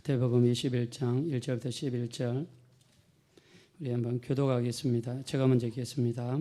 마태복음 21장 1절부터 11절 우리 한번 교독하겠습니다. 제가 먼저 읽겠습니다.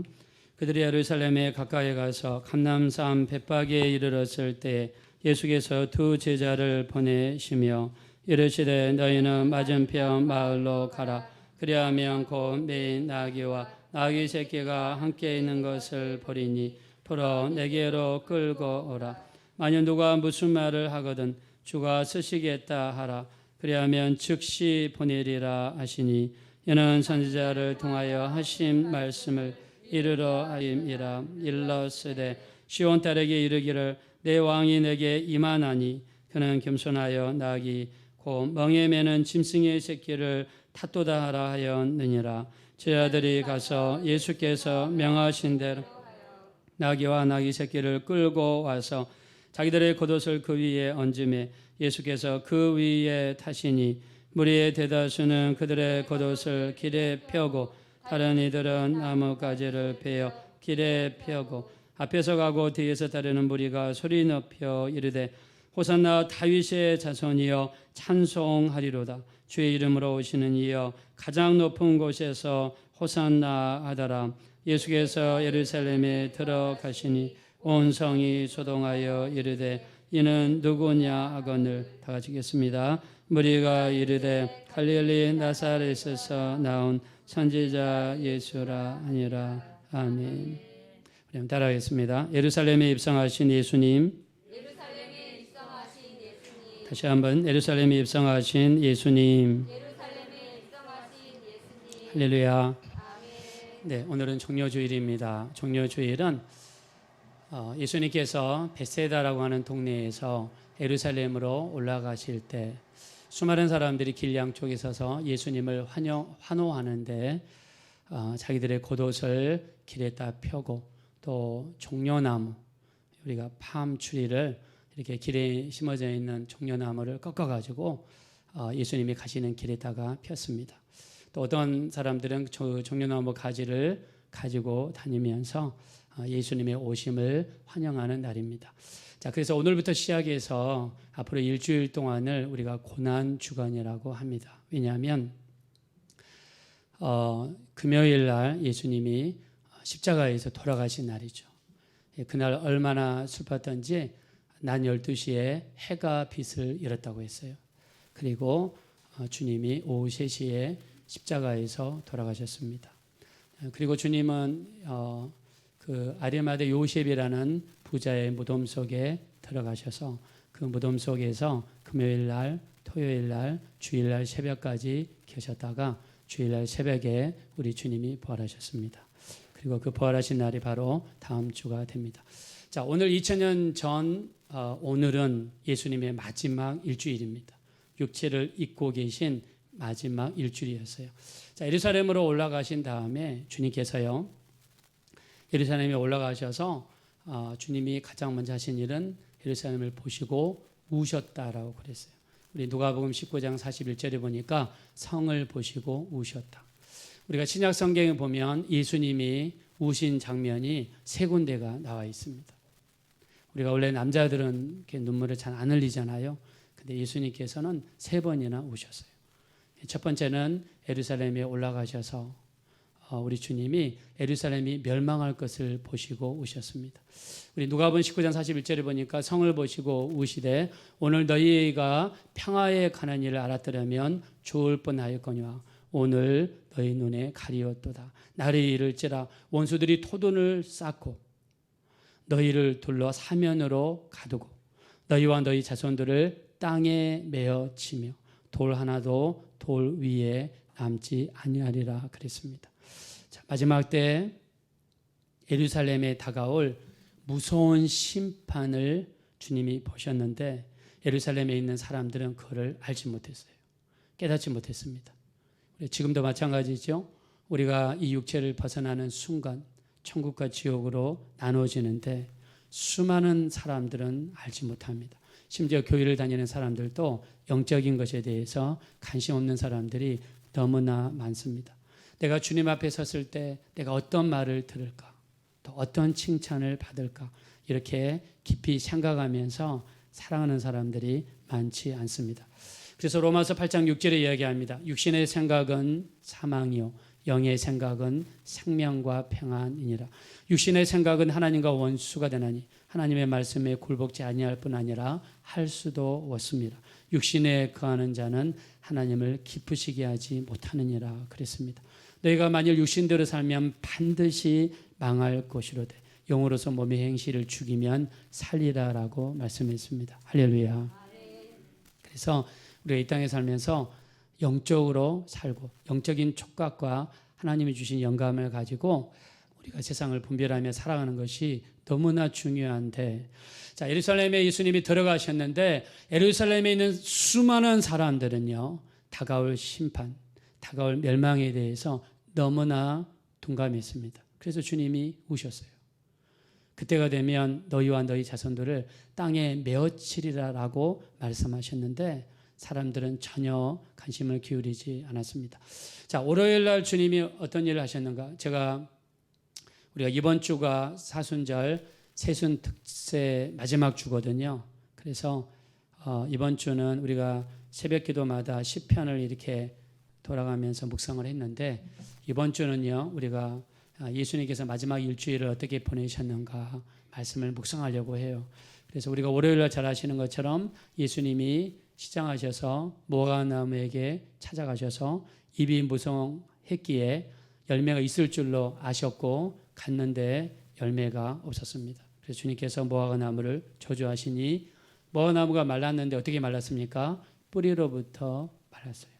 그들이 예루살렘에 가까이 가서 감람산 벳바기에 이르렀을 때 예수께서 두 제자를 보내시며 이르시되 너희는 맞은편 마을로 가라. 그리하면 곧 매인 나귀와 나귀 새끼가 함께 있는 것을 보리니 보러 내게로 끌고 오라. 만일 누가 무슨 말을 하거든 주가 쓰시겠다 하라. 그리하면 즉시 보내리라 하시니 이는 선지자를 통하여 하신 말씀을 이르러 하임이라. 일러스되 시온 딸에게 이르기를 내 왕이 내게 임하나니 그는 겸손하여 나귀 곧 멍에 매는 짐승의 새끼를 탓도다 하라 하였느니라. 제자들이 가서 예수께서 명하신 대로 나귀와 나귀 새끼를 끌고 와서 자기들의 겉옷을 그 위에 얹음에 예수께서 그 위에 타시니 무리의 대다수는 그들의 겉옷을 길에 펴고 다른 이들은 나뭇가지를 베어 길에 펴고 앞에서 가고 뒤에서 따르는 무리가 소리 높여 이르되 호산나 다윗의 자손이여 찬송하리로다. 주의 이름으로 오시는 이여 가장 높은 곳에서 호산나 하더라. 예수께서 예루살렘에 들어가시니 온 성이 소동하여 이르되 이는 누구냐 하거늘. 다 같이 읽겠습니다. 무리가 이르되 갈릴리 나사렛에서 나온 선지자 예수라 하니라. 아멘. 우리 따라하겠습니다. 예루살렘에 입성하신 예수님. 다시 한번 예루살렘에 입성하신 예수님. 할렐루야. 네, 오늘은 종려주일입니다. 종려주일은 예수님께서 벳세다라고 하는 동네에서 예루살렘으로 올라가실 때 수많은 사람들이 길 양쪽에 서서 예수님을 환호하는데 자기들의 겉옷을 길에다 펴고 또 종려나무, 우리가 팜추리를 이렇게 길에 심어져 있는 종려나무를 꺾어가지고 예수님이 가시는 길에다가 폈습니다. 또 어떤 사람들은 종려나무 가지를 가지고 다니면서 예수님의 오심을 환영하는 날입니다. 자, 그래서 오늘부터 시작해서 앞으로 일주일 동안을 우리가 고난 주간이라고 합니다. 왜냐하면 금요일 날 예수님이 십자가에서 돌아가신 날이죠. 그날 얼마나 슬펐던지 낮 12시에 해가 빛을 잃었다고 했어요. 그리고 주님이 오후 3시에 십자가에서 돌아가셨습니다. 그리고 주님은 그 아리마대 요셉이라는 부자의 무덤 속에 들어가셔서 그 무덤 속에서 금요일 날, 토요일 날, 주일 날 새벽까지 계셨다가 주일 날 새벽에 우리 주님이 부활하셨습니다. 그리고 그 부활하신 날이 바로 다음 주가 됩니다. 자, 오늘 2000년 전 오늘은 예수님의 마지막 일주일입니다. 육체를 입고 계신 마지막 일주일이었어요. 자, 예루살렘으로 올라가신 다음에 주님께서요, 예루살렘에 올라가셔서 주님이 가장 먼저 하신 일은 예루살렘을 보시고 우셨다라고 그랬어요. 우리 누가복음 19장 41절에 보니까 성을 보시고 우셨다. 우리가 신약 성경에 보면 예수님이 우신 장면이 3군데가 나와 있습니다. 우리가 원래 남자들은 이렇게 눈물을 잘 안 흘리잖아요. 근데 예수님께서는 3번이나 우셨어요. 첫 번째는 예루살렘에 올라가셔서 우리 주님이 예루살렘이 멸망할 것을 보시고 우셨습니다. 우리 누가복음 19장 41절에 보니까 성을 보시고 우시되 오늘 너희가 평화에 가는 일을 알았더라면 좋을 뻔하였거니와 오늘 너희 눈에 가리웠도다. 날이 이를지라 원수들이 토둔을 쌓고 너희를 둘러 사면으로 가두고 너희와 너희 자손들을 땅에 메어 치며 돌 하나도 돌 위에 남지 아니하리라 그랬습니다. 자, 마지막 때 예루살렘에 다가올 무서운 심판을 주님이 보셨는데 예루살렘에 있는 사람들은 그거를 알지 못했어요. 깨닫지 못했습니다. 지금도 마찬가지죠. 우리가 이 육체를 벗어나는 순간 천국과 지옥으로 나눠지는데 수많은 사람들은 알지 못합니다. 심지어 교회를 다니는 사람들도 영적인 것에 대해서 관심 없는 사람들이 너무나 많습니다. 내가 주님 앞에 섰을 때 내가 어떤 말을 들을까? 또 어떤 칭찬을 받을까? 이렇게 깊이 생각하면서 살아가는 사람들이 많지 않습니다. 그래서 로마서 8장 6절에 이야기합니다. 육신의 생각은 사망이요 영의 생각은 생명과 평안이니라. 육신의 생각은 하나님과 원수가 되나니 하나님의 말씀에 굴복지 아니할 뿐 아니라 할 수도 없습니다. 육신에 거하는 자는 하나님을 기쁘시게 하지 못하느니라 그랬습니다. 너희가 만일 육신대로 살면 반드시 망할 것이로되 영으로서 몸의 행실을 죽이면 살리라라고 말씀했습니다. 할렐루야. 그래서 우리가 이 땅에 살면서 영적으로 살고 영적인 촉각과 하나님이 주신 영감을 가지고 우리가 세상을 분별하며 살아가는 것이 너무나 중요한데, 자, 예루살렘에 예수님이 들어가셨는데 예루살렘에 있는 수많은 사람들은요 다가올 심판, 다가올 멸망에 대해서 너무나 둔감했습니다. 그래서 주님이 우셨어요. 그때가 되면 너희와 너희 자손들을 땅에 메어치리라라고 말씀하셨는데 사람들은 전혀 관심을 기울이지 않았습니다. 자, 월요일 날 주님이 어떤 일을 하셨는가? 우리가 이번 주가 사순절 세순 특세 마지막 주거든요. 그래서 이번 주는 우리가 새벽기도마다 시편을 이렇게 돌아가면서 묵상을 했는데 이번 주는요 우리가 예수님께서 마지막 일주일을 어떻게 보내셨는가 말씀을 묵상하려고 해요. 그래서 우리가 월요일 날 잘 아시는 것처럼 예수님이 시장하셔서 무화과나무에게 찾아가셔서 입이 무성했기에 열매가 있을 줄로 아셨고 갔는데 열매가 없었습니다. 그래서 주님께서 무화과나무를 저주하시니 무화과나무가 말랐는데 어떻게 말랐습니까? 뿌리로부터 말랐어요.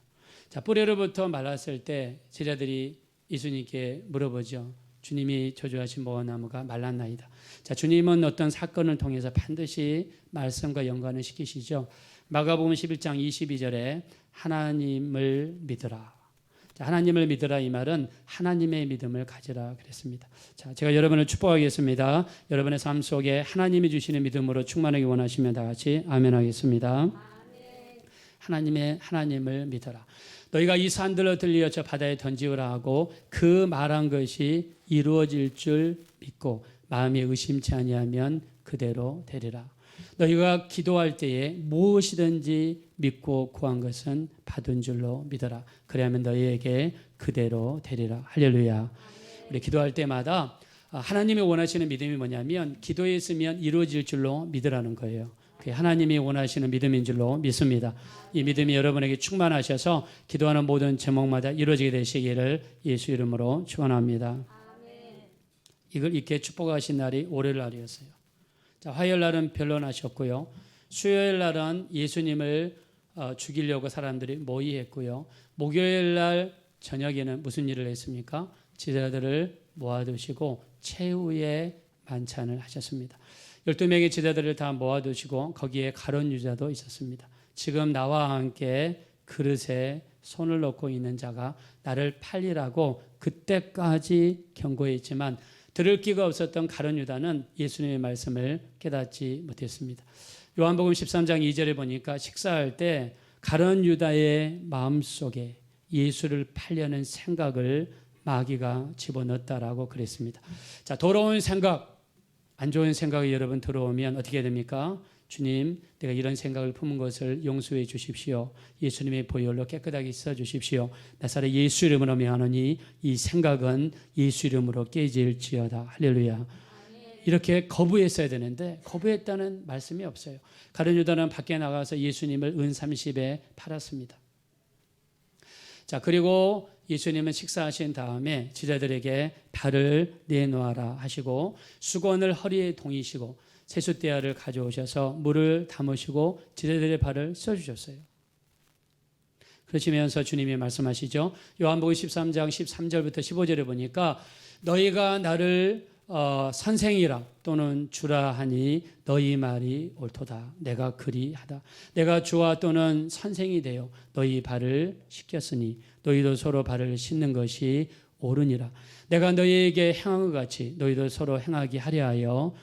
자, 뿌리로부터 말랐을 때 제자들이 예수님께 물어보죠. 주님이 저주하신 무화과나무가 말랐나이다. 자, 주님은 어떤 사건을 통해서 반드시 말씀과 연관을 시키시죠. 마가복음 11장 22절에 하나님을 믿으라. 자, 하나님을 믿으라 이 말은 하나님의 믿음을 가지라 그랬습니다. 자, 제가 여러분을 축복하겠습니다. 여러분의 삶 속에 하나님이 주시는 믿음으로 충만하기 원하시면 다 같이 아멘 하겠습니다. 하나님을 믿어라. 너희가 이 산들로 들려 저 바다에 던지우라 하고 그 말한 것이 이루어질 줄 믿고 마음이 의심치 아니하면 그대로 되리라. 너희가 기도할 때에 무엇이든지 믿고 구한 것은 받은 줄로 믿어라. 그래야면 너희에게 그대로 되리라. 할렐루야. 우리 기도할 때마다 하나님이 원하시는 믿음이 뭐냐면 기도에 있으면 이루어질 줄로 믿으라는 거예요. 그게 하나님이 원하시는 믿음인 줄로 믿습니다. 이 믿음이 여러분에게 충만하셔서 기도하는 모든 제목마다 이루어지게 되시기를 예수 이름으로 축원합니다. 이걸 이렇게 축복하신 날이 월요일 날이었어요. 자, 화요일 날은 변론하셨고요. 수요일 날은 예수님을 죽이려고 사람들이 모의했고요. 목요일 날 저녁에는 무슨 일을 했습니까? 제자들을 모아두시고 최후의 만찬을 하셨습니다. 12명의 제자들을 다 모아두시고 거기에 가룟 유다도 있었습니다. 지금 나와 함께 그릇에 손을 넣고 있는 자가 나를 팔리라고 그때까지 경고했지만 들을 기가 없었던 가룟 유다는 예수님의 말씀을 깨닫지 못했습니다. 요한복음 13장 2절에 보니까 식사할 때 가룟 유다의 마음속에 예수를 팔려는 생각을 마귀가 집어넣었다라고 그랬습니다. 자, 더러운 생각, 안 좋은 생각이 여러분 들어오면 어떻게 됩니까? 주님, 내가 이런 생각을 품은 것을 용서해 주십시오. 예수님의 보혈로 깨끗하게 씻어 주십시오. 나사렛 예수 이름으로 명하노니 이 생각은 예수 이름으로 깨질지어다. 할렐루야. 이렇게 거부했어야 되는데 거부했다는 말씀이 없어요. 가룟 유다는 밖에 나가서 예수님을 은 30에 팔았습니다. 자, 그리고 예수님은 식사하신 다음에 제자들에게 발을 내놓아라 하시고 수건을 허리에 동이시고 세숫대야를 가져오셔서 물을 담으시고 제자들의 발을 씻어주셨어요. 그러시면서 주님이 말씀하시죠. 요한복음 13장 13절부터 15절에 보니까 너희가 나를 선생이라 또는 주라 하니 너희 말이 옳도다. 내가 그리하다. 내가 주와 또는 선생이 되어 너희 발을 씻겼으니 너희도 서로 발을 씻는 것이 옳으니라. 내가 너희에게 행한 것 같이 너희도 서로 행하게 하려 하여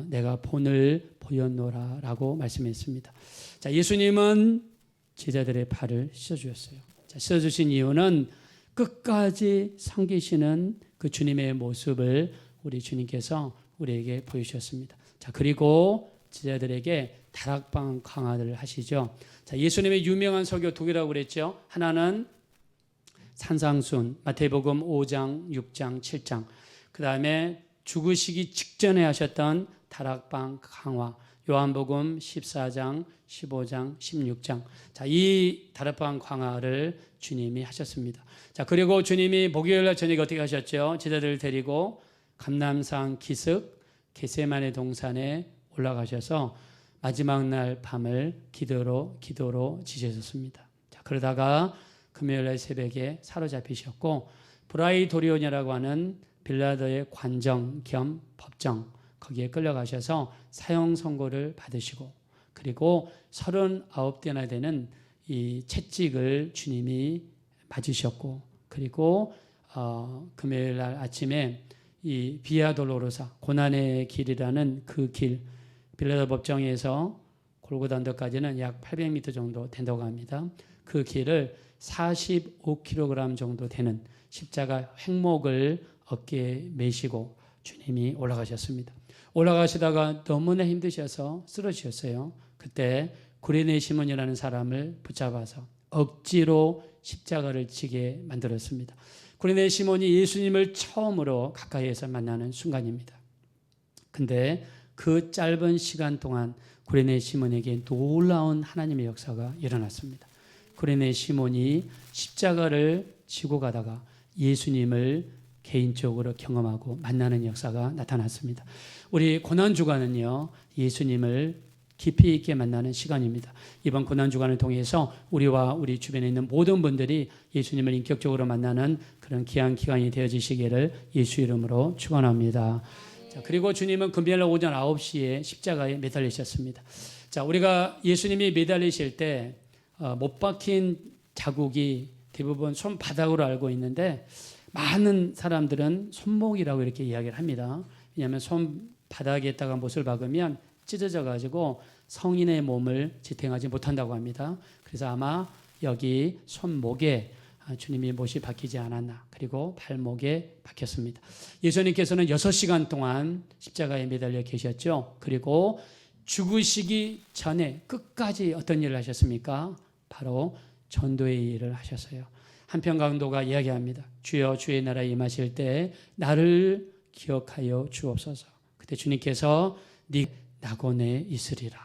내가 본을 보였노라 라고 말씀했습니다. 자, 예수님은 제자들의 발을 씻어주셨어요. 자, 씻어주신 이유는 끝까지 섬기시는 그 주님의 모습을 우리 주님께서 우리에게 보여주셨습니다. 자, 그리고 제자들에게 다락방 강화를 하시죠. 자, 예수님의 유명한 설교 두 개라고 그랬죠. 하나는 산상순, 마태복음 5장, 6장, 7장. 그 다음에 죽으시기 직전에 하셨던 다락방 강화, 요한복음 14장, 15장, 16장. 자, 이 다락방 강화를 주님이 하셨습니다. 자, 그리고 주님이 목요일 날 저녁에 어떻게 하셨죠? 제자들을 데리고 감람산 기슭 겟세마네 동산에 올라가셔서 마지막 날 밤을 기도로 지내셨습니다. 자, 그러다가 금요일 날 새벽에 사로잡히셨고 브라이도리온이라고 하는 빌라도의 관정 겸 법정 거기에 끌려가셔서 사형 선고를 받으시고 그리고 39대나 되는 이 채찍을 주님이 맞으셨고 그리고 금요일 날 아침에 이 비아 돌로로사 고난의 길이라는 그 길 빌라도 법정에서 골고다 언덕까지는 약 800m 정도 된다고 합니다. 그 길을 45kg 정도 되는 십자가 횡목을 어깨에 메시고 주님이 올라가셨습니다. 올라가시다가 너무나 힘드셔서 쓰러지셨어요. 그때 구레네 시몬이라는 사람을 붙잡아서 억지로 십자가를 지게 만들었습니다. 구레네 시몬이 예수님을 처음으로 가까이에서 만나는 순간입니다. 근데 그 짧은 시간 동안 구레네 시몬에게 놀라운 하나님의 역사가 일어났습니다. 구레네 시몬이 십자가를 지고 가다가 예수님을 개인적으로 경험하고 만나는 역사가 나타났습니다. 우리 고난주간은요, 예수님을 깊이 있게 만나는 시간입니다. 이번 고난주간을 통해서 우리와 우리 주변에 있는 모든 분들이 예수님을 인격적으로 만나는 그런 귀한 기간이 되어지시기를 예수 이름으로 축원합니다. 자, 그리고 주님은 금요일 오전 9시에 십자가에 매달리셨습니다. 자, 우리가 예수님이 매달리실 때 못 박힌 자국이 대부분 손바닥으로 알고 있는데 많은 사람들은 손목이라고 이렇게 이야기를 합니다. 왜냐하면 손바닥에다가 못을 박으면 찢어져 가지고 성인의 몸을 지탱하지 못한다고 합니다. 그래서 아마 여기 손목에 주님이 못이 박히지 않았나. 그리고 발목에 박혔습니다. 예수님께서는 6시간 동안 십자가에 매달려 계셨죠. 그리고 죽으시기 전에 끝까지 어떤 일을 하셨습니까? 바로 전도의 일을 하셨어요. 한편 강도가 이야기합니다. 주여 주의 나라에 임하실 때 나를 기억하여 주옵소서. 그때 주님께서 네 낙원에 있으리라.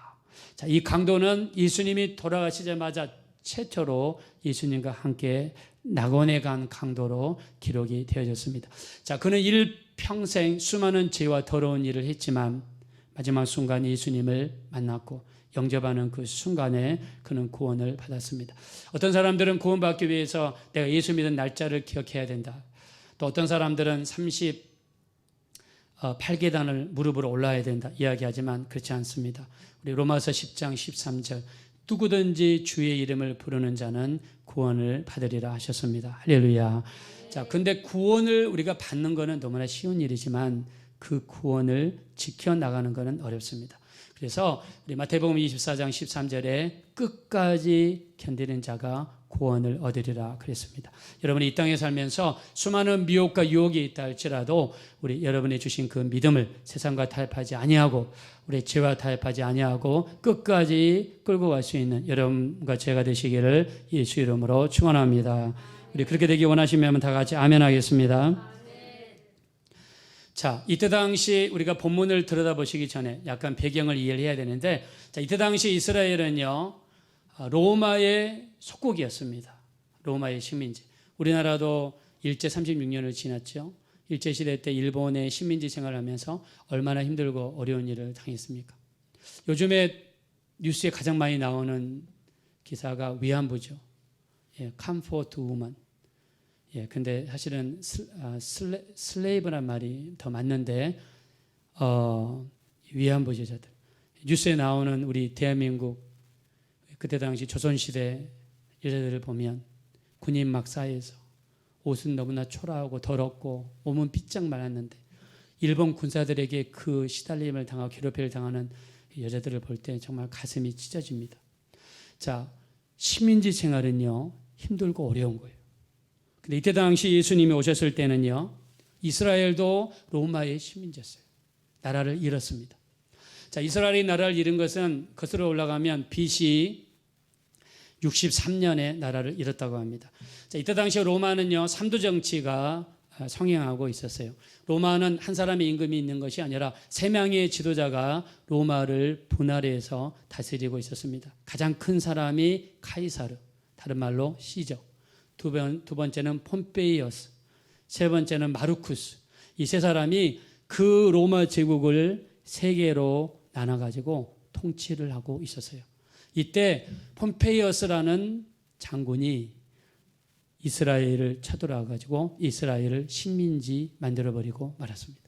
자, 이 강도는 예수님이 돌아가시자마자 최초로 예수님과 함께 낙원에 간 강도로 기록이 되어졌습니다. 자, 그는 일평생 수많은 죄와 더러운 일을 했지만 마지막 순간 예수님을 만났고 영접하는 그 순간에 그는 구원을 받았습니다. 어떤 사람들은 구원받기 위해서 내가 예수 믿은 날짜를 기억해야 된다. 또 어떤 사람들은 38계단을 무릎으로 올라야 된다 이야기하지만 그렇지 않습니다. 우리 로마서 10장 13절 누구든지 주의 이름을 부르는 자는 구원을 받으리라 하셨습니다. 할렐루야. 자, 근데 구원을 우리가 받는 것은 너무나 쉬운 일이지만 그 구원을 지켜나가는 것은 어렵습니다. 그래서 우리 마태복음 24장 13절에 끝까지 견디는 자가 구원을 얻으리라 그랬습니다. 여러분이 이 땅에 살면서 수많은 미혹과 유혹이 있다 할지라도 우리 여러분이 주신 그 믿음을 세상과 타협하지 아니하고 우리 죄와 타협하지 아니하고 끝까지 끌고 갈 수 있는 여러분과 제가 되시기를 예수 이름으로 축원합니다. 우리 그렇게 되기 원하시면 다 같이 아멘 하겠습니다. 자, 이때 당시 우리가 본문을 들여다보시기 전에 약간 배경을 이해를 해야 되는데, 자, 이때 당시 이스라엘은요, 로마의 속국이었습니다. 로마의 식민지. 우리나라도 일제 36년을 지났죠. 일제시대 때 일본의 식민지 생활을 하면서 얼마나 힘들고 어려운 일을 당했습니까? 요즘에 뉴스에 가장 많이 나오는 기사가 위안부죠. 예, comfort woman. 예, 근데 사실은 슬레이브란 말이 더 맞는데, 위안부 여자들. 뉴스에 나오는 우리 대한민국, 그때 당시 조선시대 여자들을 보면 군인 막 사이에서 옷은 너무나 초라하고 더럽고 몸은 삐쩍 말랐는데 일본 군사들에게 그 시달림을 당하고 괴롭힘을 당하는 여자들을 볼 때 정말 가슴이 찢어집니다. 자, 식민지 생활은요, 힘들고 어려운 거예요. 근데 이때 당시 예수님이 오셨을 때는요, 이스라엘도 로마의 식민지였어요. 나라를 잃었습니다. 자, 자, 이스라엘이 나라를 잃은 것은 거슬러 올라가면 BC 63년에 나라를 잃었다고 합니다. 자, 이때 당시 로마는요, 삼두 정치가 성행하고 있었어요. 로마는 한 사람의 임금이 있는 것이 아니라 세 명의 지도자가 로마를 분할해서 다스리고 있었습니다. 가장 큰 사람이 카이사르, 다른 말로 시저. 두 번째는 폼페이어스, 세 번째는 마르쿠스. 이 세 사람이 그 로마 제국을 세 개로 나눠가지고 통치를 하고 있었어요. 이때 폼페이어스라는 장군이 이스라엘을 쳐들어와가지고 이스라엘을 식민지 만들어버리고 말았습니다.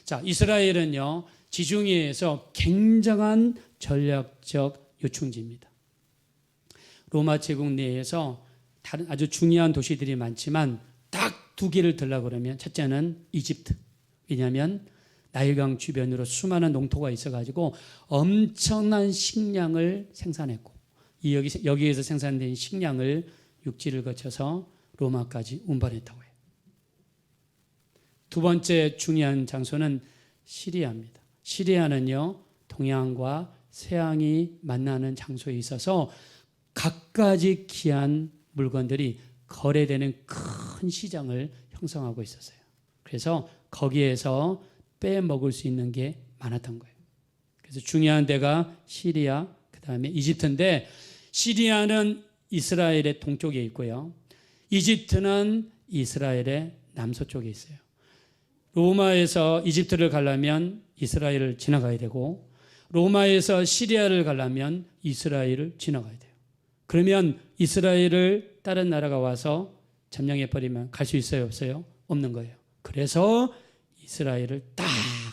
자, 이스라엘은요, 지중해에서 굉장한 전략적 요충지입니다. 로마 제국 내에서 다른 아주 중요한 도시들이 많지만 딱 두 개를 들라고 그러면 첫째는 이집트. 왜냐하면 나일강 주변으로 수많은 농토가 있어가지고 엄청난 식량을 생산했고 여기에서 생산된 식량을 육지를 거쳐서 로마까지 운반했다고 해요. 두 번째 중요한 장소는 시리아입니다. 시리아는요, 동양과 서양이 만나는 장소에 있어서 갖가지 귀한 물건들이 거래되는 큰 시장을 형성하고 있었어요. 그래서 거기에서 빼먹을 수 있는 게 많았던 거예요. 그래서 중요한 데가 시리아, 그 다음에 이집트인데, 시리아는 이스라엘의 동쪽에 있고요, 이집트는 이스라엘의 남서쪽에 있어요. 로마에서 이집트를 가려면 이스라엘을 지나가야 되고, 로마에서 시리아를 가려면 이스라엘을 지나가야 돼요. 그러면 이스라엘을 다른 나라가 와서 점령해버리면 갈 수 있어요, 없어요? 없는 거예요. 그래서 이스라엘을 딱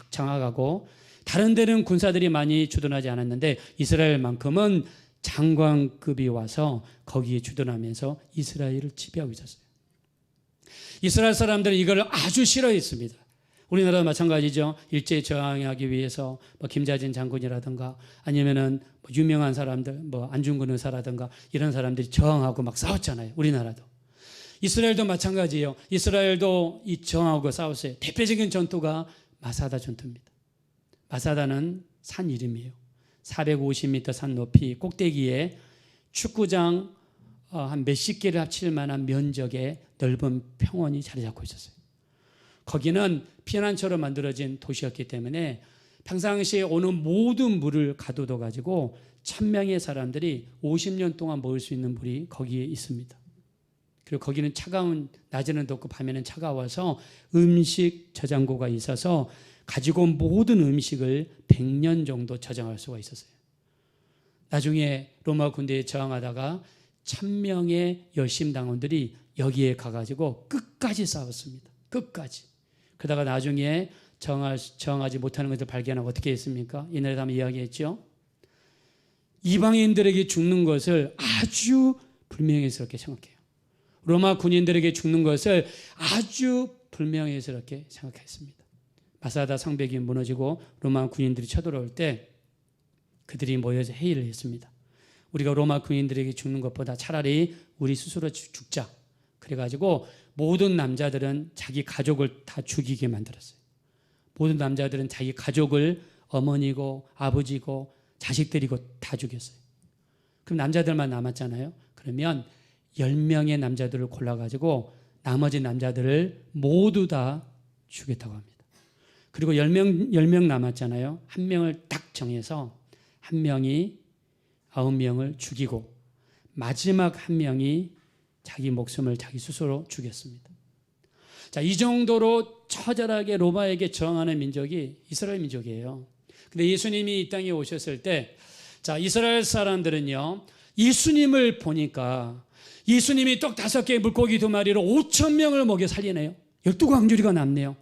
장악하고, 다른 데는 군사들이 많이 주둔하지 않았는데 이스라엘만큼은 장관급이 와서 거기에 주둔하면서 이스라엘을 지배하고 있었어요. 이스라엘 사람들은 이걸 아주 싫어했습니다. 우리나라도 마찬가지죠. 일제에 저항하기 위해서 김자진 장군이라든가 아니면은 유명한 사람들, 안중근 의사라든가 이런 사람들이 저항하고 막 싸웠잖아요. 우리나라도. 이스라엘도 마찬가지예요. 이스라엘도 이 저항하고 싸웠어요. 대표적인 전투가 마사다 전투입니다. 마사다는 산 이름이에요. 450m 산 높이 꼭대기에 축구장 한 몇십 개를 합칠 만한 면적의 넓은 평원이 자리 잡고 있었어요. 거기는 피난처로 만들어진 도시였기 때문에 평상시에 오는 모든 물을 가둬둬 가지고 1000명의 사람들이 50년 동안 먹을 수 있는 물이 거기에 있습니다. 그리고 거기는 차가운, 낮에는 덥고 밤에는 차가워서 음식 저장고가 있어서 가지고 온 모든 음식을 100년 정도 저장할 수가 있었어요. 나중에 로마 군대에 저항하다가 1000명의 열심당원들이 여기에 가가지고 끝까지 싸웠습니다. 끝까지. 그러다가 나중에 저항하지 못하는 것을 발견하고 어떻게 했습니까? 옛날에 한번 이야기했죠. 이방인들에게 죽는 것을 아주 불명예스럽게 생각해요. 로마 군인들에게 죽는 것을 아주 불명예스럽게 생각했습니다. 마사다 성벽이 무너지고 로마 군인들이 쳐들어올 때 그들이 모여서 회의를 했습니다. 우리가 로마 군인들에게 죽는 것보다 차라리 우리 스스로 죽자. 그래가지고 모든 남자들은 자기 가족을 다 죽이게 만들었어요. 모든 남자들은 자기 가족을 어머니고 아버지고 자식들이고 다 죽였어요. 그럼 남자들만 남았잖아요. 그러면 10명의 남자들을 골라가지고 나머지 남자들을 모두 다 죽였다고 합니다. 그리고 10명 남았잖아요. 한 명을 딱 정해서 한 명이 9명을 죽이고 마지막 한 명이 자기 목숨을 자기 스스로 죽였습니다. 자, 이 정도로 처절하게 로마에게 저항하는 민족이 이스라엘 민족이에요. 근데 예수님이 이 땅에 오셨을 때, 자, 이스라엘 사람들은요, 예수님을 보니까 예수님이 떡 5개 물고기 2마리로 5,000명을 먹여 살리네요. 12광주리가 남네요.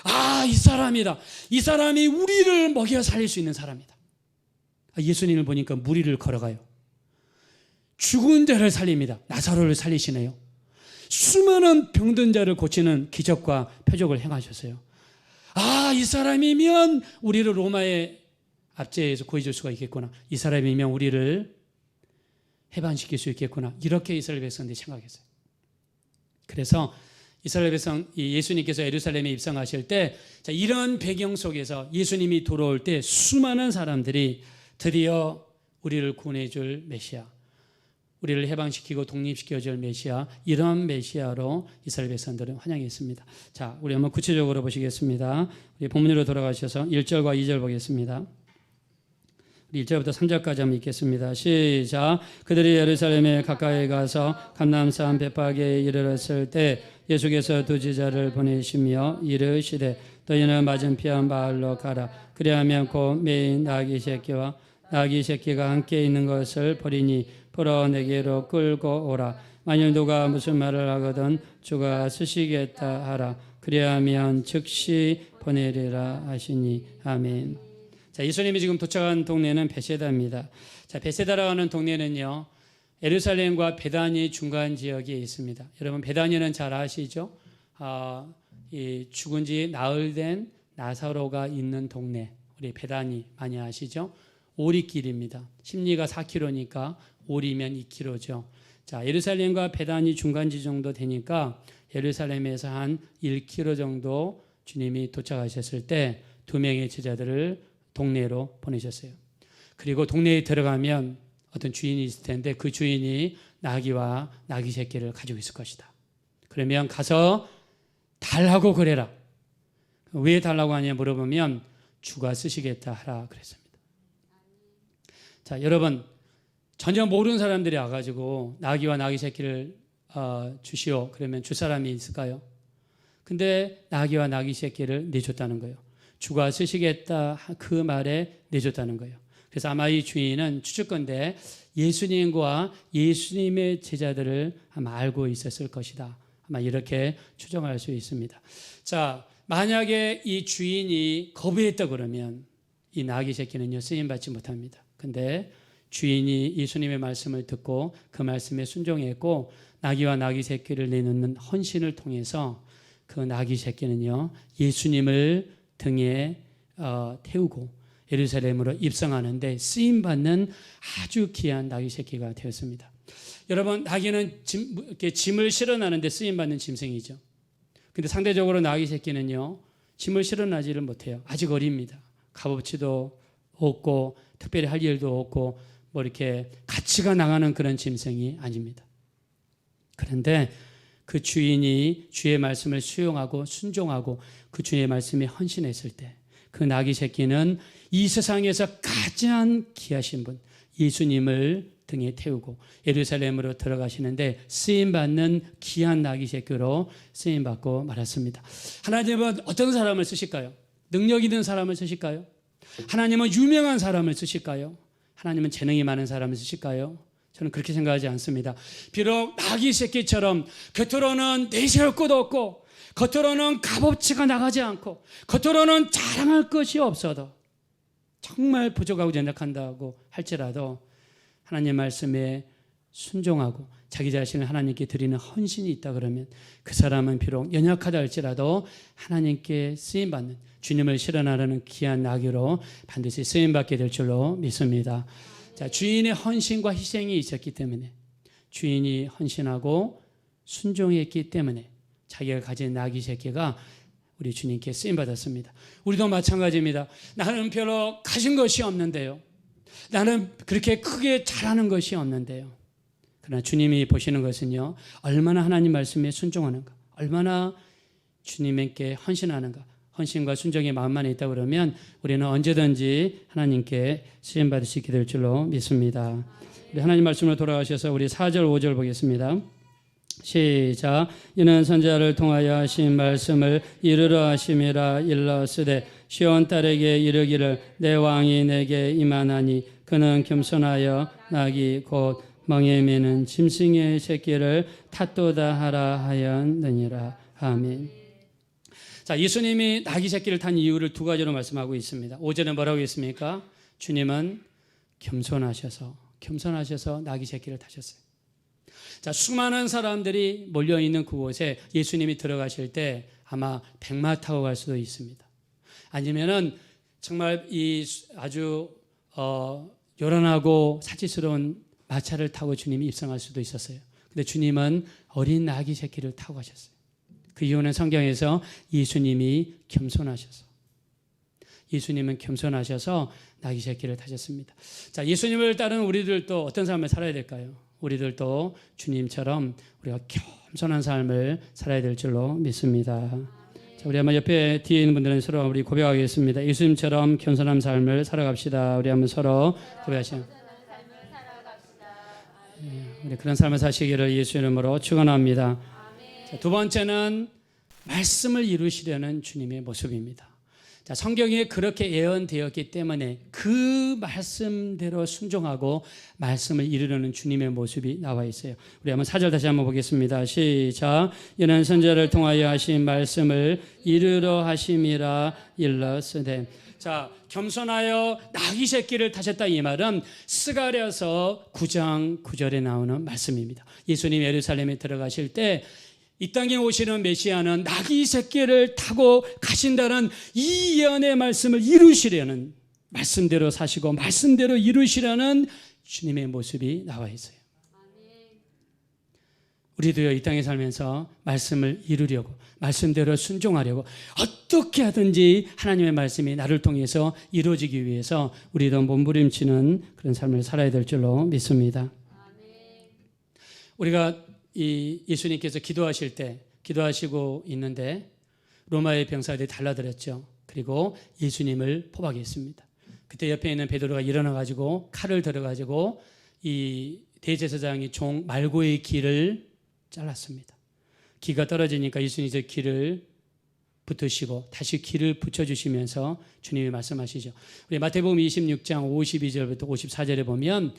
아, 이 사람이다. 이 사람이 우리를 먹여 살릴 수 있는 사람이다. 예수님을 보니까 무리를 걸어가요. 죽은 자를 살립니다. 나사로를 살리시네요. 수많은 병든 자를 고치는 기적과 표적을 행하셨어요. 아, 이 사람이면 우리를 로마의 압제에서 구해줄 수가 있겠구나. 이 사람이면 우리를 해방시킬 수 있겠구나. 이렇게 이스라엘 백성들이 생각했어요. 그래서 이스라엘 백성 예수님께서 예루살렘에 입성하실 때 이런 배경 속에서 예수님이 돌아올 때 수많은 사람들이 드디어 우리를 구원해 줄 메시아, 우리를 해방시키고 독립시켜 줄 메시아, 이런 메시아로 이스라엘 백성들은 환영했습니다. 자, 우리 한번 구체적으로 보시겠습니다. 우리 본문으로 돌아가셔서 1절과 2절 보겠습니다. 1절부터 3절까지 한번 읽겠습니다. 시작. 그들이 예루살렘에 가까이 가서 감람산 베파게에 이르렀을 때 예수께서 두 제자를 보내시며 이르시되 너희는 맞은편 마을로 가라. 그리하면 곧 매인 나귀 새끼와 나귀 새끼가 함께 있는 것을 보리니 보러 내게로 끌고 오라. 만일 누가 무슨 말을 하거든 주가 쓰시겠다 하라. 그리하면 즉시 보내리라 하시니. 아멘. 자, 예수님이 지금 도착한 동네는 베세다입니다. 자, 베세다라고 하는 동네는요, 예루살렘과 베다니 중간 지역에 있습니다. 여러분, 베다니는 잘 아시죠? 이 죽은 지 나흘 된 나사로가 있는 동네, 우리 베다니 많이 아시죠? 오리길입니다. 심리가 4km니까 오리면 2km죠. 자, 예루살렘과 베다니 중간지 정도 되니까 예루살렘에서 한 1km 정도 주님이 도착하셨을 때 2명의 제자들을 동네로 보내셨어요. 그리고 동네에 들어가면 어떤 주인이 있을 텐데 그 주인이 나귀와 나귀 새끼를 가지고 있을 것이다. 그러면 가서 달라고 그래라. 왜 달라고 하냐 물어보면 주가 쓰시겠다 하라 그랬습니다. 자, 여러분, 전혀 모르는 사람들이 와가지고 나귀와 나귀 새끼를 주시오. 그러면 줄 사람이 있을까요? 근데 나귀와 나귀 새끼를 내줬다는 거예요. 주가 쓰시겠다 그 말에 내줬다는 거예요. 그래서 아마 이 주인은 추측건데 예수님과 예수님의 제자들을 아마 알고 있었을 것이다. 아마 이렇게 추정할 수 있습니다. 자, 만약에 이 주인이 거부했다 그러면 이 나귀 새끼는요 쓰임받지 못합니다. 근데 주인이 예수님의 말씀을 듣고 그 말씀에 순종했고 나귀와 나귀 새끼를 내놓는 헌신을 통해서 그 나귀 새끼는요 예수님을 등에 태우고 예루살렘으로 입성하는데 쓰임받는 아주 귀한 나귀 새끼가 되었습니다. 여러분, 나귀는 짐을 실어나는데 쓰임받는 짐승이죠. 근데 상대적으로 나귀 새끼는요 짐을 실어나지를 못해요. 아직 어립니다. 값어치도 없고 특별히 할 일도 없고 뭐 이렇게 가치가 나가는 그런 짐승이 아닙니다. 그런데 그 주인이 주의 말씀을 수용하고 순종하고 그 주의 말씀에 헌신했을 때 그 나귀 새끼는 이 세상에서 가장 귀하신 분 예수님을 등에 태우고 예루살렘으로 들어가시는데 쓰임받는 귀한 나귀 새끼로 쓰임받고 말았습니다. 하나님은 어떤 사람을 쓰실까요? 능력 있는 사람을 쓰실까요? 하나님은 유명한 사람을 쓰실까요? 하나님은 재능이 많은 사람을 쓰실까요? 저는 그렇게 생각하지 않습니다. 비록 나귀 새끼처럼 겉으로는 내세울 것도 없고 겉으로는 값어치가 나가지 않고 겉으로는 자랑할 것이 없어도 정말 부족하고 연약한다고 할지라도 하나님 말씀에 순종하고 자기 자신을 하나님께 드리는 헌신이 있다 그러면 그 사람은 비록 연약하다 할지라도 하나님께 쓰임받는 주님을 실현하려는 귀한 나귀로 반드시 쓰임받게 될 줄로 믿습니다. 자, 주인의 헌신과 희생이 있었기 때문에 주인이 헌신하고 순종했기 때문에 자기가 가진 나귀 새끼가 우리 주님께 쓰임받았습니다. 우리도 마찬가지입니다. 나는 별로 가진 것이 없는데요. 나는 그렇게 크게 잘하는 것이 없는데요. 그러나 주님이 보시는 것은요, 얼마나 하나님 말씀에 순종하는가, 얼마나 주님께 헌신하는가, 헌신과 순종의 마음만 있다 그러면 우리는 언제든지 하나님께 쓰임받을 수 있게 될 줄로 믿습니다. 우리 하나님 말씀으로 돌아가셔서 우리 4절 5절 보겠습니다. 시작. 이는 선지자를 통하여 하신 말씀을 이루려 하심이라 일러쓰되 시온 딸에게 이르기를 내 왕이 내게 임하나니 그는 겸손하여 나귀 곧 멍에 매는 짐승의 새끼를 탓도다 하라 하였느니라. 아멘. 자, 예수님이 나귀 새끼를 탄 이유를 두 가지로 말씀하고 있습니다. 5절에 뭐라고 했습니까? 주님은 겸손하셔서 나귀 새끼를 타셨어요. 자, 수많은 사람들이 몰려있는 그곳에 예수님이 들어가실 때 아마 백마 타고 갈 수도 있습니다. 아니면은 정말 이 아주 요란하고 사치스러운 마차를 타고 주님이 입성할 수도 있었어요. 근데 주님은 어린 나귀 새끼를 타고 가셨어요. 그 이유는 성경에서 예수님은 겸손하셔서 나귀 새끼를 타셨습니다. 자, 예수님을 따르는 우리들도 어떤 삶을 살아야 될까요? 우리들도 주님처럼 우리가 겸손한 삶을 살아야 될 줄로 믿습니다. 자, 우리 한번 옆에 뒤에 있는 분들은 서로 우리 고백하겠습니다. 예수님처럼 겸손한 삶을 살아갑시다. 우리 한번 서로 고백하시죠. 우리 그런 삶을 사시기를 예수 이름으로 축원합니다. 자, 두 번째는 말씀을 이루시려는 주님의 모습입니다. 자, 성경에 그렇게 예언되었기 때문에 그 말씀대로 순종하고 말씀을 이루려는 주님의 모습이 나와 있어요. 우리 한번 4절 다시 한번 보겠습니다. 시작. 이는 선지자를 통하여 하신 말씀을 이루려 하심이라 일렀으되. 자, 겸손하여 나귀 새끼를 타셨다, 이 말은 스가랴서 9장 9절에 나오는 말씀입니다. 예수님 예루살렘에 들어가실 때 이 땅에 오시는 메시아는 나귀 새끼를 타고 가신다는 이 예언의 말씀을 이루시려는, 말씀대로 사시고 말씀대로 이루시려는 주님의 모습이 나와 있어요. 우리도요, 이 땅에 살면서 말씀을 이루려고, 말씀대로 순종하려고 어떻게 하든지 하나님의 말씀이 나를 통해서 이루어지기 위해서 우리도 몸부림치는 그런 삶을 살아야 될 줄로 믿습니다. 우리가 이 예수님께서 기도하실 때, 기도하시고 있는데 로마의 병사들이 달라들었죠. 그리고 예수님을 포박했습니다. 그때 옆에 있는 베드로가 일어나가지고 칼을 들어가지고 이 대제사장이 종 말고의 귀를 잘랐습니다. 귀가 떨어지니까 예수님께서 귀를 붙으시고 다시 귀를 붙여주시면서 주님이 말씀하시죠. 우리 마태복음 26장 52절부터 54절에 보면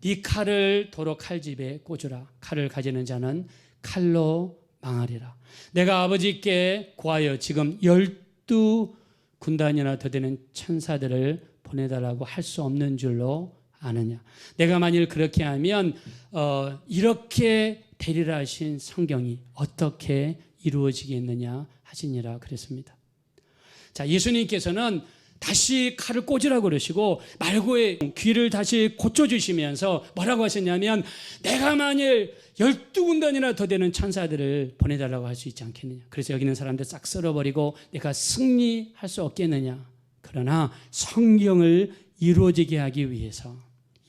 네 칼을 도로 칼집에 꽂으라. 칼을 가지는 자는 칼로 망하리라. 내가 아버지께 구하여 지금 12군단이나 더 되는 천사들을 보내달라고 할 수 없는 줄로 아느냐. 내가 만일 그렇게 하면 이렇게 되리라 하신 성경이 어떻게 이루어지겠느냐 하시니라 그랬습니다. 자, 예수님께서는 다시 칼을 꽂으라고 그러시고 말고의 귀를 다시 고쳐주시면서 뭐라고 하셨냐면 내가 만일 12군단이나 더 되는 천사들을 보내달라고 할 수 있지 않겠느냐. 그래서 여기 있는 사람들 싹 썰어버리고 내가 승리할 수 없겠느냐. 그러나 성경을 이루어지게 하기 위해서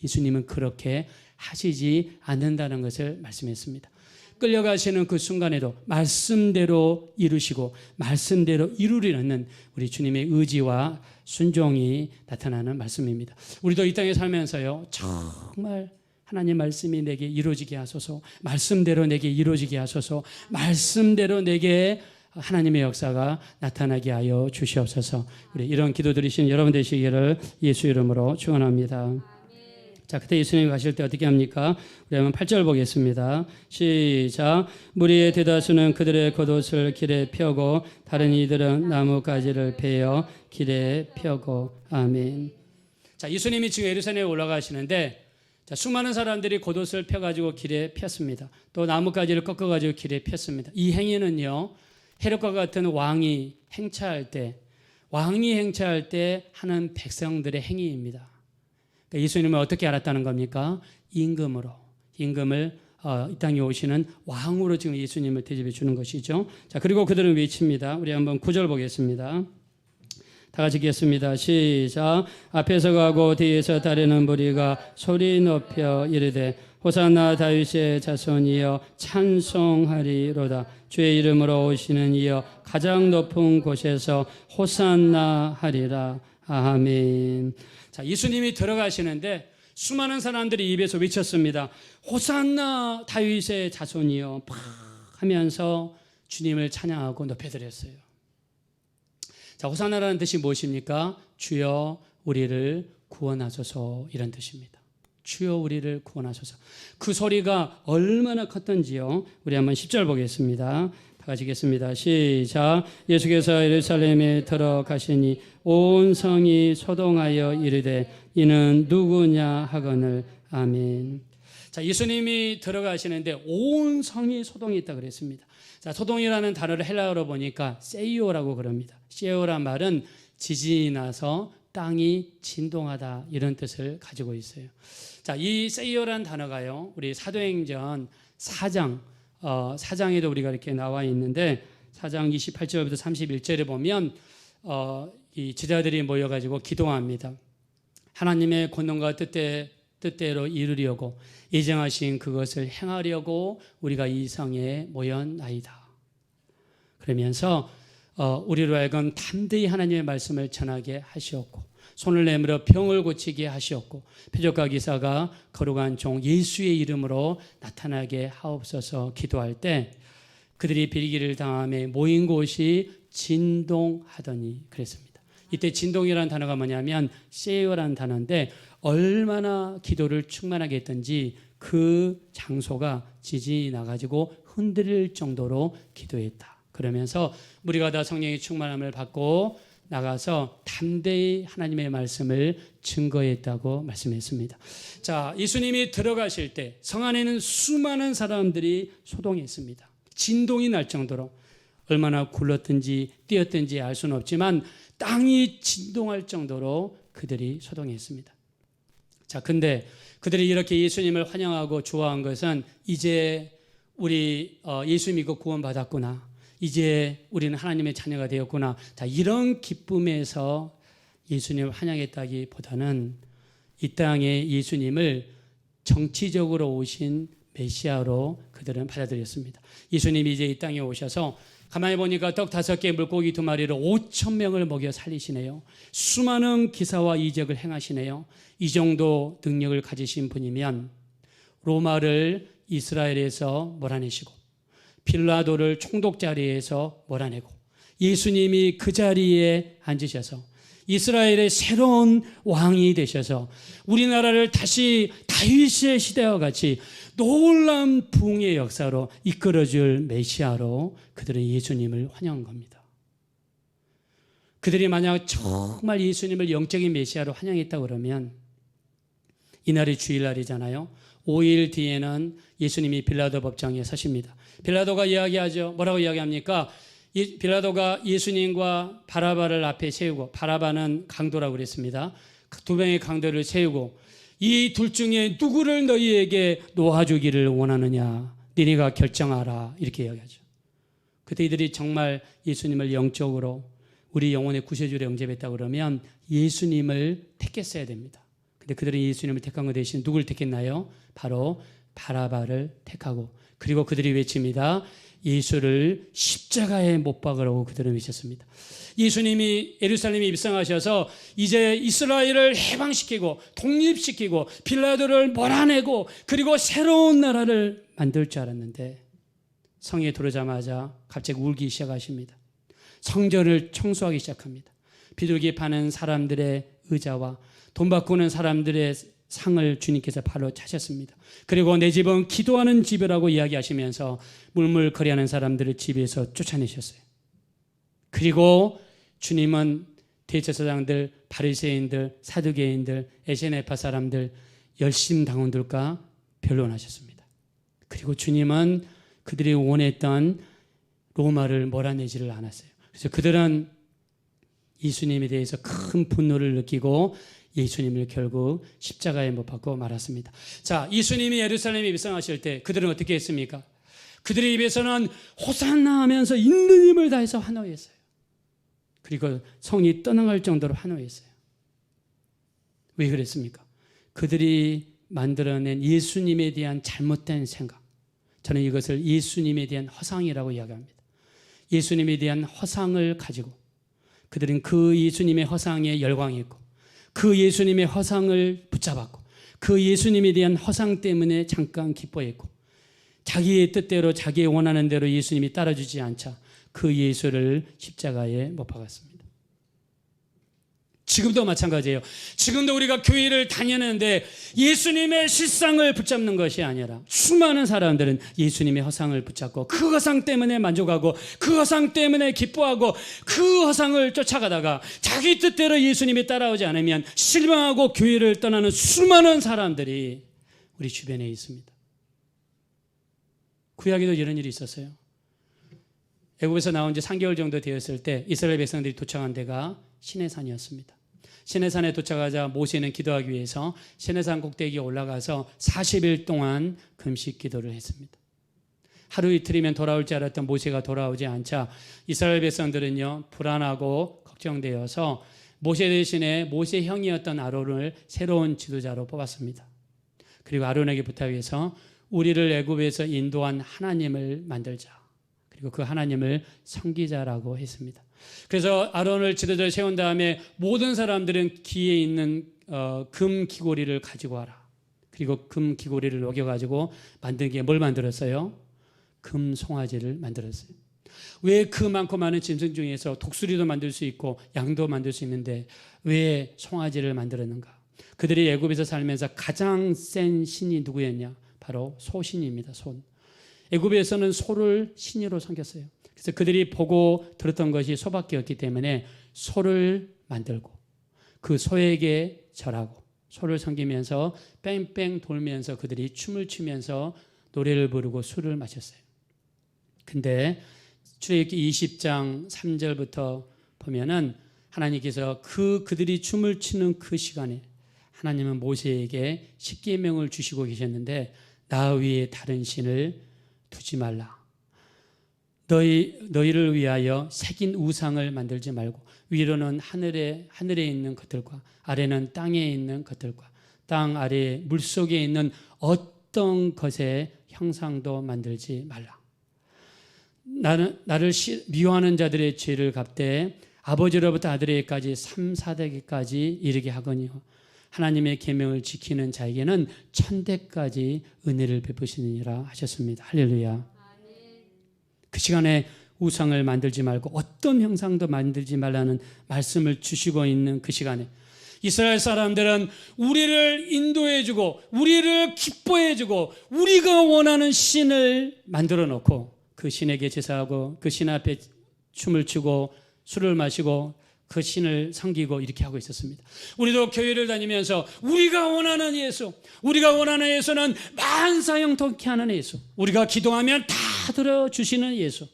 예수님은 그렇게 하시지 않는다는 것을 말씀했습니다. 끌려가시는 그 순간에도 말씀대로 이루시고 말씀대로 이루리라는 우리 주님의 의지와 순종이 나타나는 말씀입니다. 우리도 이 땅에 살면서요, 정말 하나님 말씀이 내게 이루어지게 하소서, 말씀대로 내게 이루어지게 하소서, 말씀대로 내게 하나님의 역사가 나타나게 하여 주시옵소서. 우리 이런 기도 드리신 여러분 되시기를 예수 이름으로 축원합니다. 자, 그때 예수님이 가실 때 어떻게 합니까? 우리 한번 8절 보겠습니다. 시작. 무리의 대다수는 그들의 겉옷을 길에 펴고 다른 이들은 나뭇가지를 베어 길에 펴고. 아멘. 자, 예수님이 지금 예루살렘에 올라가시는데 자, 수많은 사람들이 겉옷을 펴가지고 길에 폈습니다. 또 나뭇가지를 꺾어가지고 길에 폈습니다. 이 행위는요, 헤롯과 같은 왕이 행차할 때 하는 백성들의 행위입니다. 예수님은 어떻게 알았다는 겁니까? 임금을 이 땅에 오시는 왕으로 지금 예수님을 대접해 주는 것이죠. 자, 그리고 그들은 외칩니다. 우리 한번 9절 보겠습니다. 다 같이 읽겠습니다. 시작. 앞에서 가고 뒤에서 따르는 무리가 소리 높여 이르되 호산나 다윗의 자손이여 찬송하리로다. 주의 이름으로 오시는 이여 가장 높은 곳에서 호산나 하리라. 아멘. 자, 예수님이 들어가시는데 수많은 사람들이 입에서 외쳤습니다. 호산나 다윗의 자손이여 팍 하면서 주님을 찬양하고 높여드렸어요. 자, 호산나라는 뜻이 무엇입니까? 주여 우리를 구원하소서, 이런 뜻입니다. 주여 우리를 구원하소서. 그 소리가 얼마나 컸던지요. 우리 한번 10절 보겠습니다. 다 같이 읽겠습니다. 시작. 예수께서 예루살렘에 들어가시니 온 성이 소동하여 이르되 이는 누구냐 하거늘. 아멘. 자, 예수님이 들어가시는데 온 성이 소동했다 그랬습니다. 자, 소동이라는 단어를 헬라어로 보니까 세이오라고 그럽니다. 세이오란 말은 지진이 나서 땅이 진동하다, 이런 뜻을 가지고 있어요. 자, 이 세이오란 단어가요, 우리 사도행전 4장 4장에도 우리가 이렇게 나와 있는데 4장 28절부터 31절에 보면 이 제자들이 모여가지고 기도합니다. 하나님의 권능과 뜻대로 이루려고 예정하신 그것을 행하려고 우리가 이 성에 모였나이다. 그러면서 우리로 하여금 담대히 하나님의 말씀을 전하게 하시었고 손을 내밀어 병을 고치게 하시었고 표적과 기사가 거룩한 종 예수의 이름으로 나타나게 하옵소서 기도할 때 그들이 빌기를 당함에 모인 곳이 진동하더니 그랬습니다. 이때 진동이라는 단어가 뭐냐면 세요라는 단어인데 얼마나 기도를 충만하게 했던지 그 장소가 지진이 나가지고 흔들릴 정도로 기도했다. 그러면서 우리가 다 성령의 충만함을 받고 나가서 담대히 하나님의 말씀을 증거했다고 말씀했습니다. 자, 예수님이 들어가실 때 성 안에는 수많은 사람들이 소동했습니다. 진동이 날 정도로 얼마나 굴렀든지 뛰었든지 알 수는 없지만 땅이 진동할 정도로 그들이 소동했습니다. 자, 근데 그들이 이렇게 예수님을 환영하고 좋아한 것은 이제 우리 예수 믿고 구원받았구나. 이제 우리는 하나님의 자녀가 되었구나. 자, 이런 기쁨에서 예수님을 환영했다기보다는 이 땅에 예수님을 정치적으로 오신 메시아로 그들은 받아들였습니다. 예수님이 이제 이 땅에 오셔서 가만히 보니까 떡 5개 물고기 2마리로 5,000명을 먹여 살리시네요. 수많은 기사와 이적을 행하시네요. 이 정도 능력을 가지신 분이면 로마를 이스라엘에서 몰아내시고 빌라도를 총독 자리에서 몰아내고 예수님이 그 자리에 앉으셔서 이스라엘의 새로운 왕이 되셔서 우리나라를 다시 다윗의 시대와 같이 놀라운 부흥의 역사로 이끌어줄 메시아로 그들은 예수님을 환영한 겁니다. 그들이 만약 정말 예수님을 영적인 메시아로 환영했다 그러면 이날이 주일날이잖아요. 5일 뒤에는 예수님이 빌라도 법정에 서십니다. 빌라도가 이야기하죠. 뭐라고 이야기합니까? 빌라도가 예수님과 바라바를 앞에 세우고, 바라바는 강도라고 그랬습니다. 두 명의 강도를 세우고 이 둘 중에 누구를 너희에게 놓아주기를 원하느냐, 너희가 결정하라, 이렇게 이야기하죠. 그때 이들이 정말 예수님을 영적으로 우리 영혼의 구세주로 영접했다 그러면 예수님을 택했어야 됩니다. 근데 그들은 예수님을 택한 것 대신 누구를 택했나요? 바로 바라바를 택하고, 그리고 그들이 외칩니다. 예수를 십자가에 못 박으라고 그들은 외쳤습니다. 예수님이 예루살렘에 입성하셔서 이제 이스라엘을 해방시키고 독립시키고 빌라도를 몰아내고 그리고 새로운 나라를 만들 줄 알았는데 성에 들어오자마자 갑자기 울기 시작하십니다. 성전을 청소하기 시작합니다. 비둘기 파는 사람들의 의자와 돈 바꾸는 사람들의 상을 주님께서 발로 차셨습니다. 그리고 내 집은 기도하는 집이라고 이야기하시면서 물물거리하는 사람들을 집에서 쫓아내셨어요. 그리고 주님은 대제사장들, 바리새인들, 사두개인들, 에세네파 사람들, 열심당원들과 변론하셨습니다. 그리고 주님은 그들이 원했던 로마를 몰아내지를 않았어요. 그래서 그들은 예수님에 대해서 큰 분노를 느끼고 예수님을 결국 십자가에 못 박고 말았습니다. 자, 예수님이 예루살렘에 입성하실 때 그들은 어떻게 했습니까? 그들의 입에서는 호산나 하면서 있는 힘을 다해서 환호했어요. 그리고 성이 떠나갈 정도로 환호했어요. 왜 그랬습니까? 그들이 만들어낸 예수님에 대한 잘못된 생각, 저는 이것을 예수님에 대한 허상이라고 이야기합니다. 예수님에 대한 허상을 가지고 그들은 그 예수님의 허상에 열광했고 그 예수님의 허상을 붙잡았고 그 예수님에 대한 허상 때문에 잠깐 기뻐했고 자기의 뜻대로 자기의 원하는 대로 예수님이 따라주지 않자 그 예수를 십자가에 못 박았습니다. 지금도 마찬가지예요. 지금도 우리가 교회를 다니는데 예수님의 실상을 붙잡는 것이 아니라 수많은 사람들은 예수님의 허상을 붙잡고 그 허상 때문에 만족하고 그 허상 때문에 기뻐하고 그 허상을 쫓아가다가 자기 뜻대로 예수님이 따라오지 않으면 실망하고 교회를 떠나는 수많은 사람들이 우리 주변에 있습니다. 구약에도 이런 일이 있었어요. 애국에서 나온 지 3개월 정도 되었을 때 이스라엘 백성들이 도착한 데가 시내산이었습니다. 시내산에 도착하자 모세는 기도하기 위해서 시내산 꼭대기에 올라가서 40일 동안 금식 기도를 했습니다. 하루 이틀이면 돌아올 줄 알았던 모세가 돌아오지 않자 이스라엘 백성들은요 불안하고 걱정되어서 모세 대신에 모세 형이었던 아론을 새로운 지도자로 뽑았습니다. 그리고 아론에게 부탁해서 우리를 애굽에서 인도한 하나님을 만들자. 그리고 그 하나님을 섬기자라고 했습니다. 그래서 아론을 지도자로 세운 다음에 모든 사람들은 귀에 있는 금 귀고리를 가지고 와라. 그리고 금 귀고리를 녹여가지고 만든 게 뭘 만들었어요? 금 송아지를 만들었어요. 왜 그 많고 많은 짐승 중에서 독수리도 만들 수 있고 양도 만들 수 있는데 왜 송아지를 만들었는가? 그들이 애굽에서 살면서 가장 센 신이 누구였냐? 바로 소신입니다. 손. 애굽에서는 소를 신으로 섬겼어요. 그래서 그들이 보고 들었던 것이 소밖에 때문에 소를 만들고 그 소에게 절하고 소를 섬기면서 뺑뺑 돌면서 그들이 춤을 추면서 노래를 부르고 술을 마셨어요. 근데 출애굽기 20장 3절부터 보면은 하나님께서 그들이 춤을 추는 그 시간에 하나님은 모세에게 십계명을 주시고 계셨는데 나 위에 다른 신을 두지 말라. 너희를 위하여 새긴 우상을 만들지 말고 위로는 하늘에 있는 것들과 아래는 땅에 있는 것들과 땅 아래 물속에 있는 어떤 것의 형상도 만들지 말라. 나를 미워하는 자들의 죄를 갚되 아버지로부터 아들에게까지 3, 4대까지 이르게 하거니와 하나님의 계명을 지키는 자에게는 천대까지 은혜를 베푸시니라 하셨습니다. 할렐루야. 그 시간에 우상을 만들지 말고 어떤 형상도 만들지 말라는 말씀을 주시고 있는 그 시간에 이스라엘 사람들은 우리를 인도해주고 우리를 기뻐해주고 우리가 원하는 신을 만들어 놓고 그 신에게 제사하고 그 신 앞에 춤을 추고 술을 마시고 그 신을 섬기고 이렇게 하고 있었습니다. 우리도 교회를 다니면서 우리가 원하는 예수는 만사형통케 하는 예수, 우리가 기도하면 다 들어주시는 예수,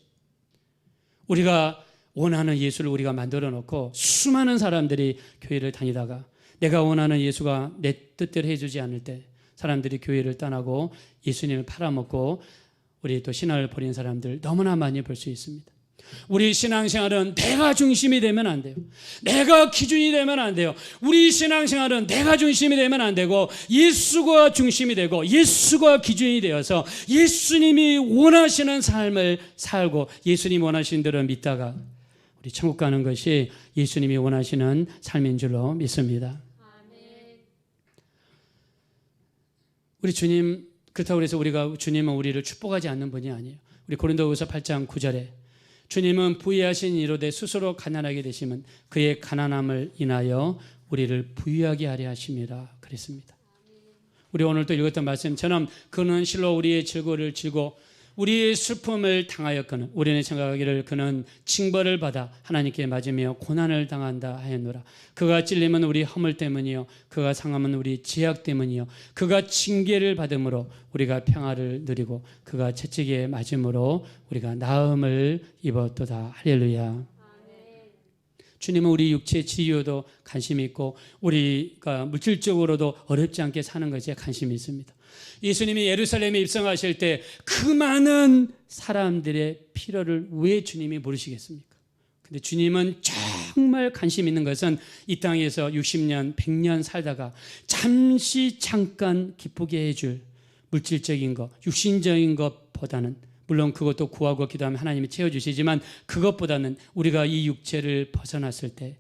우리가 원하는 예수를 우리가 만들어 놓고 수많은 사람들이 교회를 다니다가 내가 원하는 예수가 내 뜻대로 해주지 않을 때 사람들이 교회를 떠나고 예수님을 팔아먹고 우리 또 신앙을 버린 사람들 너무나 많이 볼 수 있습니다. 우리 신앙생활은 내가 중심이 되면 안 돼요. 내가 기준이 되면 안 돼요. 우리 신앙생활은 내가 중심이 되면 안 되고 예수가 중심이 되고 예수가 기준이 되어서 예수님이 원하시는 삶을 살고 예수님이 원하시는 대로 믿다가 우리 천국 가는 것이 예수님이 원하시는 삶인 줄로 믿습니다. 우리 주님, 그렇다고 해서 주님은 우리를 축복하지 않는 분이 아니에요. 우리 고린도후서 8장 9절에 주님은 부유하신 이로되 스스로 가난하게 되시면 그의 가난함을 인하여 우리를 부유하게 하려 하심이라 그랬습니다. 우리 오늘 또 읽었던 말씀처럼 그는 실로 우리의 질고를 지고 우리의 슬픔을 당하였거늘 우리는 생각하기를 그는 징벌을 받아 하나님께 맞으며 고난을 당한다 하였노라. 그가 찔림은 우리 허물 때문이요 그가 상함은 우리 죄악 때문이요 그가 징계를 받음으로 우리가 평화를 누리고 그가 채찍에 맞음으로 우리가 나음을 입었도다. 할렐루야. 주님은 우리 육체 치유도 관심이 있고 우리가 물질적으로도 어렵지 않게 사는 것에 관심이 있습니다. 예수님이 예루살렘에 입성하실 때 그 많은 사람들의 필요를 왜 주님이 모르시겠습니까? 근데 주님은 정말 관심 있는 것은 이 땅에서 60년, 100년 살다가 잠깐 기쁘게 해줄 물질적인 것, 육신적인 것보다는 물론 그것도 구하고 기도하면 하나님이 채워주시지만 그것보다는 우리가 이 육체를 벗어났을 때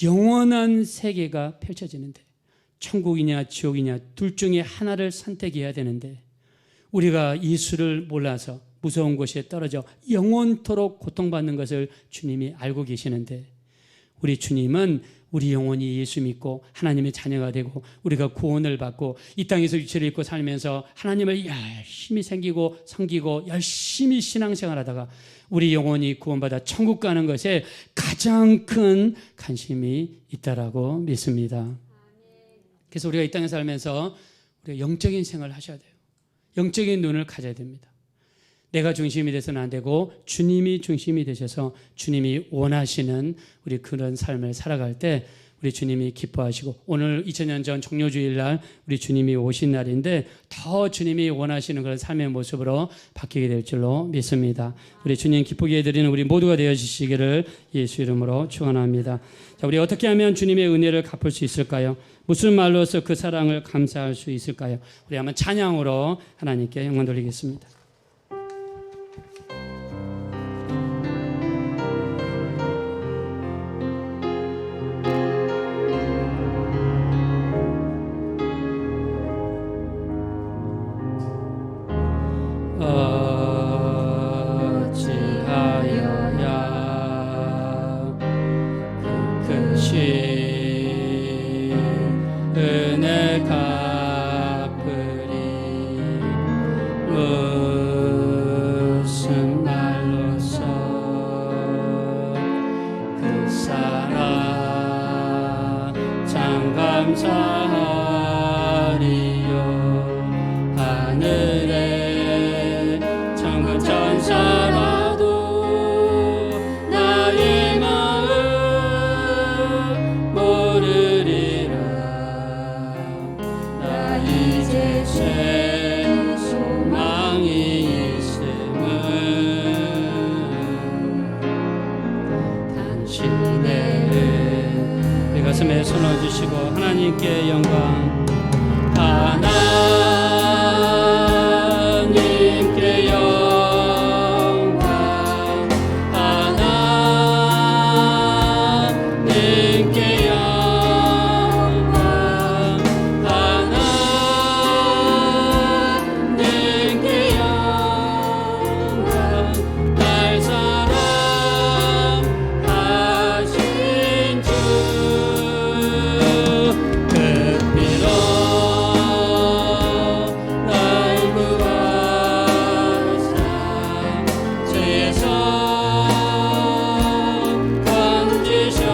영원한 세계가 펼쳐지는데 천국이냐 지옥이냐 둘 중에 하나를 선택해야 되는데 우리가 예수를 몰라서 무서운 곳에 떨어져 영원토록 고통받는 것을 주님이 알고 계시는데 우리 주님은 우리 영혼이 예수 믿고 하나님의 자녀가 되고 우리가 구원을 받고 이 땅에서 육체를 입고 살면서 하나님을 열심히 섬기고 열심히 신앙생활하다가 우리 영혼이 구원받아 천국 가는 것에 가장 큰 관심이 있다라고 믿습니다. 그래서 우리가 이 땅에 살면서 우리가 영적인 생활을 하셔야 돼요. 영적인 눈을 가져야 됩니다. 내가 중심이 돼서는 안 되고 주님이 중심이 되셔서 주님이 원하시는 우리 그런 삶을 살아갈 때 우리 주님이 기뻐하시고 오늘 2000년 전 종료주일날 우리 주님이 오신 날인데 더 주님이 원하시는 그런 삶의 모습으로 바뀌게 될 줄로 믿습니다. 우리 주님 기쁘게 해드리는 우리 모두가 되어주시기를 예수 이름으로 축원합니다. 자, 우리 어떻게 하면 주님의 은혜를 갚을 수 있을까요? 무슨 말로서 그 사랑을 감사할 수 있을까요? 우리 한번 찬양으로 하나님께 영광 돌리겠습니다. 어찌하여야 그 크신 은혜 갚으리 무슨 말로서 그 사랑 참 감사하리요 하늘에 천군 천사라도 나의 마음 모르리라 나 이제 새 소망이 있음은 당신의 우리 가슴에 손 얹으시고 하나님께 영광 하나님께 영광 하나님께 영광 하나님께 영광 날 사랑하신 주 그 피로 날 구하사 죄에서 건지셨네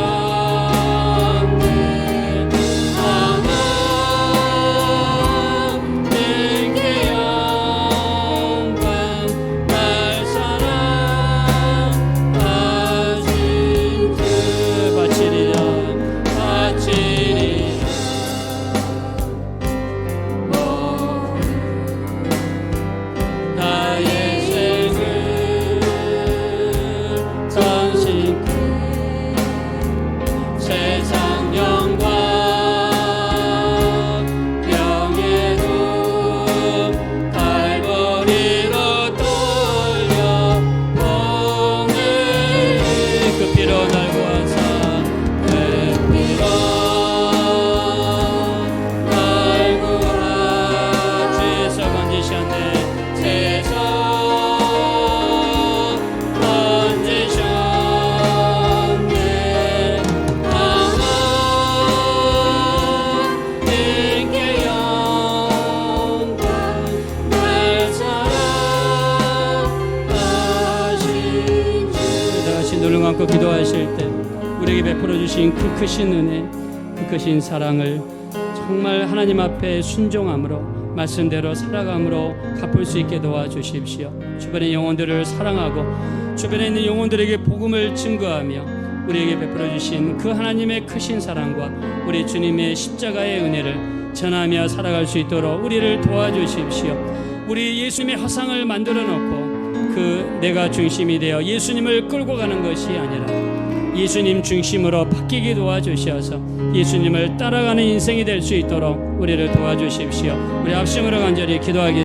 하나님께 영광 날 사랑하신 주 바치리라 나의 생을 전신께 세상 영광 명예도 갈보리로 돌려보내 그 피로 날 구하사 그 피로 날 구하 죄에서 건지셨네 죄에서 건지셨네 하나님께 영광 날 사랑하신 주 다 같이 눈을 감고 기도하실 때 우리에게 베풀어 주신 그 크신 은혜 그 크신 사랑을 정말 하나님 앞에 순종함으로 말씀대로 살아감으로 갚을 수 있게 도와주십시오. 주변의 영혼들을 사랑하고 주변에 있는 영혼들에게 복음을 증거하며 우리에게 베풀어 주신 그 하나님의 크신 사랑과 우리 주님의 십자가의 은혜를 전하며 살아갈 수 있도록 우리를 도와주십시오. 우리 예수님의 화상을 만들어 놓고 그 내가 중심이 되어 예수님을 끌고 가는 것이 아니라 예수님 중심으로 바뀌게 도와주셔서 예수님을 따라가는 인생이 될 수 있도록 우리를 도와주십시오. 우리 합심으로 간절히 기도하겠습니다.